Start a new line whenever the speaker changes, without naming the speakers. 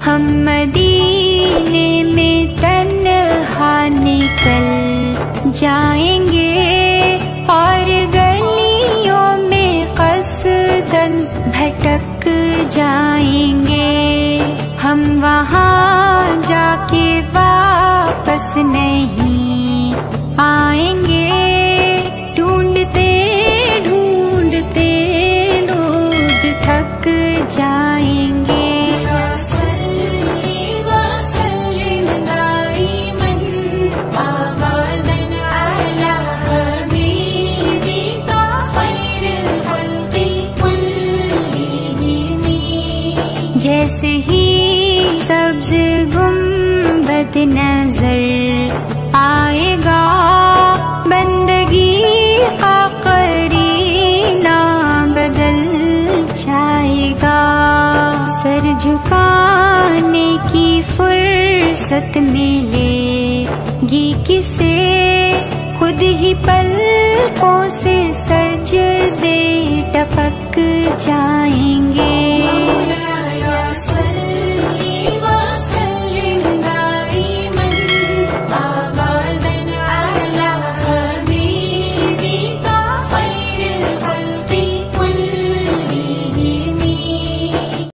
ہم مدینے میں تنہا نکل جائیں گے اور گلیوں میں قصداً بھٹک جائیں گے، ہم وہاں جا کے واپس نہیں آئیں گے، ڈھونڈتے ڈھونڈتے لوگ تھک جائیں گے۔ جیسے ہی سبز گنبد نظر آئے گا، بندگی کا قرینہ بدل جائے گا، سر جھکانے کی فرصت ملے گی کسے، خود ہی پلکوں سے سجدے ٹپک جائیں گے۔